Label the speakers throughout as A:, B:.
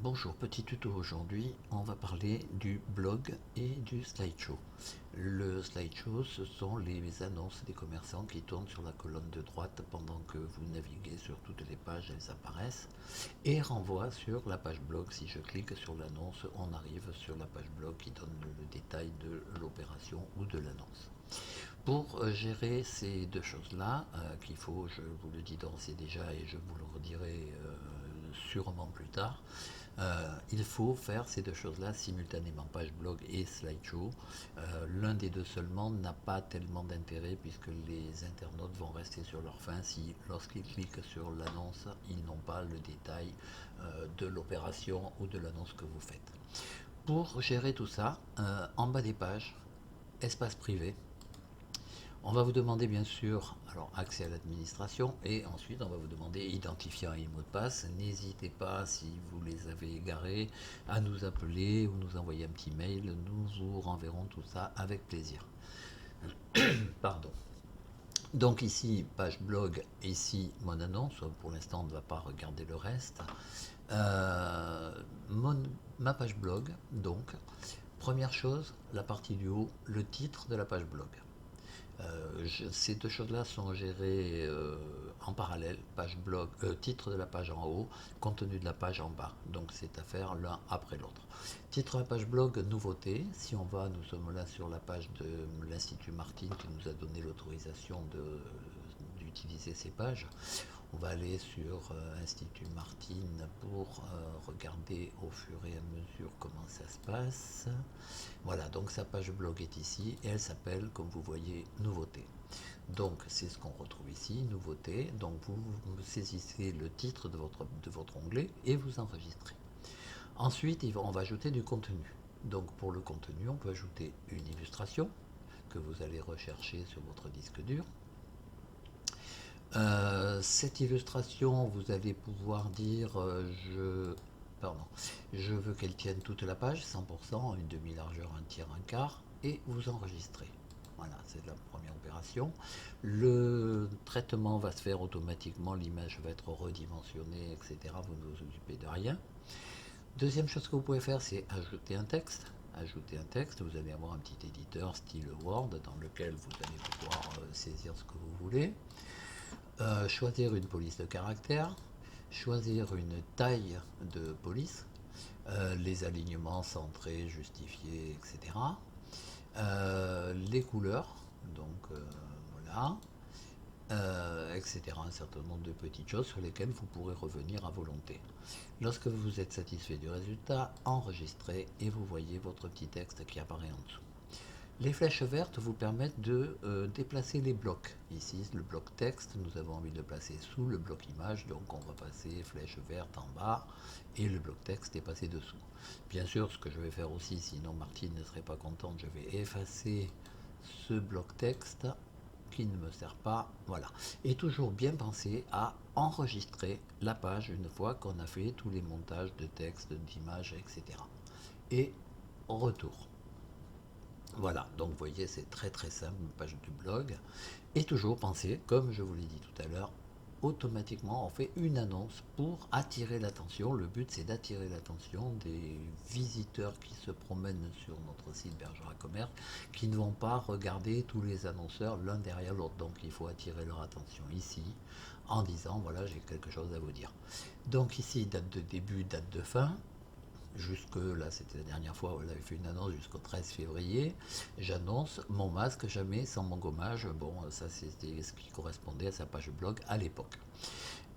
A: Bonjour, petit tuto aujourd'hui, on va parler du blog et du slideshow. Le slideshow, ce sont les annonces des commerçants qui tournent sur la colonne de droite pendant que vous naviguez sur toutes les pages, elles apparaissent et renvoient sur la page blog. Si je clique sur l'annonce, on arrive sur la page blog qui donne le détail de l'opération ou de l'annonce. Pour gérer ces deux choses-là, qu'il faut, je vous le dis d'ores et déjà et je vous le redirai sûrement plus tard, il faut faire ces deux choses-là simultanément, page blog et slideshow. L'un des deux seulement n'a pas tellement d'intérêt puisque les internautes vont rester sur leur faim si lorsqu'ils cliquent sur l'annonce, ils n'ont pas le détail de l'opération ou de l'annonce que vous faites. Pour gérer tout ça, en bas des pages, espace privé, on va vous demander bien sûr accès à l'administration et ensuite on va vous demander identifiant et mot de passe. N'hésitez pas, si vous les avez égarés, à nous appeler ou nous envoyer un petit mail. Nous vous renverrons tout ça avec plaisir. Pardon. Donc ici, page blog, ici mon annonce. Pour l'instant, on ne va pas regarder le reste. Ma page blog, donc, première chose, la partie du haut, le titre de la page blog. Ces deux choses-là sont gérées en parallèle, page blog, titre de la page en haut, contenu de la page en bas. Donc c'est à faire l'un après l'autre. Titre de la page blog, nouveauté. Si on va, nous sommes là sur la page de l'Institut Martine qui nous a donné l'autorisation d'utiliser ces pages. On va aller sur Institut Martine pour regarder au fur et à mesure comment ça se passe. Voilà, donc sa page blog est ici et elle s'appelle, comme vous voyez, nouveauté. Donc c'est ce qu'on retrouve ici, nouveauté. Donc vous saisissez le titre de votre onglet et vous enregistrez. Ensuite, on va ajouter du contenu. Donc pour le contenu, on peut ajouter une illustration que vous allez rechercher sur votre disque dur. Cette illustration, vous allez pouvoir dire je veux qu'elle tienne toute la page, 100%, une demi-largeur, un tiers, un quart, et vous enregistrez. Voilà, c'est la première opération. Le traitement va se faire automatiquement, l'image va être redimensionnée, etc. Vous ne vous occupez de rien. Deuxième chose que vous pouvez faire, c'est ajouter un texte. Ajouter un texte, vous allez avoir un petit éditeur style Word dans lequel vous allez pouvoir saisir ce que vous voulez. Choisir une police de caractère, choisir une taille de police, les alignements centrés, justifiés, etc. Les couleurs, donc voilà, etc. Un certain nombre de petites choses sur lesquelles vous pourrez revenir à volonté. Lorsque vous êtes satisfait du résultat, enregistrez et vous voyez votre petit texte qui apparaît en dessous. Les flèches vertes vous permettent de déplacer les blocs. Ici, le bloc texte, nous avons envie de le placer sous le bloc image, donc on va passer flèche verte en bas et le bloc texte est passé dessous. Bien sûr, ce que je vais faire aussi, sinon Martine ne serait pas contente, je vais effacer ce bloc texte qui ne me sert pas. Voilà. Et toujours bien penser à enregistrer la page une fois qu'on a fait tous les montages de texte, d'images, etc. Et retour. Voilà, donc vous voyez, c'est très très simple, une page du blog. Et toujours penser, comme je vous l'ai dit tout à l'heure, automatiquement on fait une annonce pour attirer l'attention. Le but c'est d'attirer l'attention des visiteurs qui se promènent sur notre site Bergerac Commerce, qui ne vont pas regarder tous les annonceurs l'un derrière l'autre. Donc il faut attirer leur attention ici en disant voilà, j'ai quelque chose à vous dire. Donc ici, date de début, date de fin. Jusque là, c'était la dernière fois où elle avait fait une annonce jusqu'au 13 février. J'annonce mon masque jamais sans mon gommage. Bon, ça c'était ce qui correspondait à sa page blog à l'époque.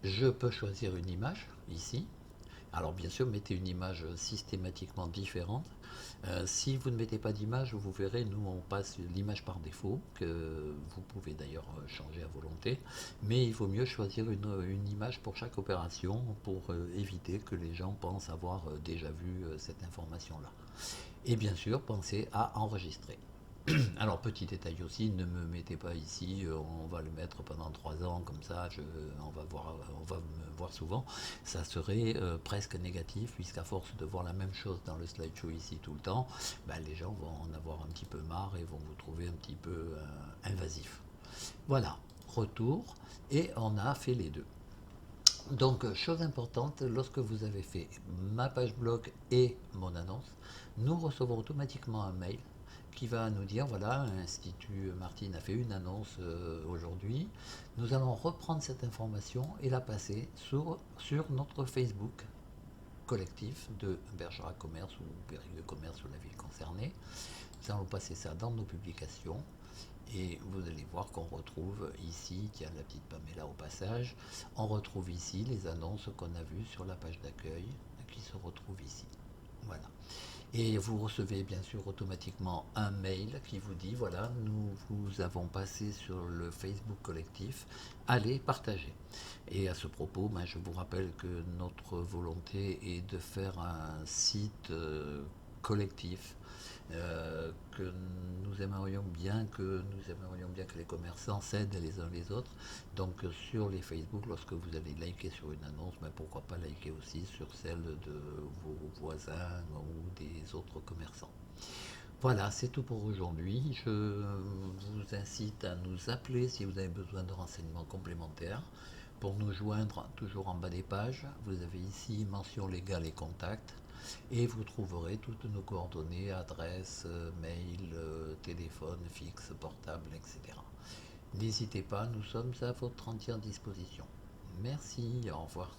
A: Je peux choisir une image ici. Alors bien sûr, mettez une image systématiquement différente. Si vous ne mettez pas d'image, vous verrez, nous on passe l'image par défaut, que vous pouvez d'ailleurs changer à volonté, mais il vaut mieux choisir une image pour chaque opération pour éviter que les gens pensent avoir déjà vu cette information-là. Et bien sûr, pensez à enregistrer. Alors, petit détail aussi, ne me mettez pas ici, on va le mettre pendant 3 ans, comme ça, on va me voir souvent. Ça serait presque négatif, puisqu'à force de voir la même chose dans le slideshow ici tout le temps, ben, les gens vont en avoir un petit peu marre et vont vous trouver un petit peu invasif. Voilà, retour, et on a fait les deux. Donc, chose importante, lorsque vous avez fait ma page blog et mon annonce, nous recevons automatiquement un mail qui va nous dire, voilà, Institut Martine a fait une annonce aujourd'hui. Nous allons reprendre cette information et la passer sur notre Facebook collectif de Bergerac Commerce ou Périgueux Commerce ou la ville concernée. Nous allons passer ça dans nos publications et vous allez voir qu'on retrouve ici, tiens la petite Pamela au passage, on retrouve ici les annonces qu'on a vues sur la page d'accueil qui se retrouvent ici. Voilà. Et vous recevez bien sûr automatiquement un mail qui vous dit voilà, nous vous avons passé sur le Facebook collectif, allez partager. Et à ce propos, ben, je vous rappelle que notre volonté est de faire un site collectif que nous aimerions bien que les commerçants s'aident les uns les autres. Donc sur les Facebook, lorsque vous allez liker sur une annonce, ben, pourquoi pas liker aussi sur celle de vos voisins ou des autres commerçants. Voilà, c'est tout pour aujourd'hui. Je vous incite à nous appeler si vous avez besoin de renseignements complémentaires. Pour nous joindre, toujours en bas des pages, vous avez ici mention légale et contact. Et vous trouverez toutes nos coordonnées, adresses, mail, téléphone fixe, portable, etc. N'hésitez pas, nous sommes à votre entière disposition. Merci, au revoir.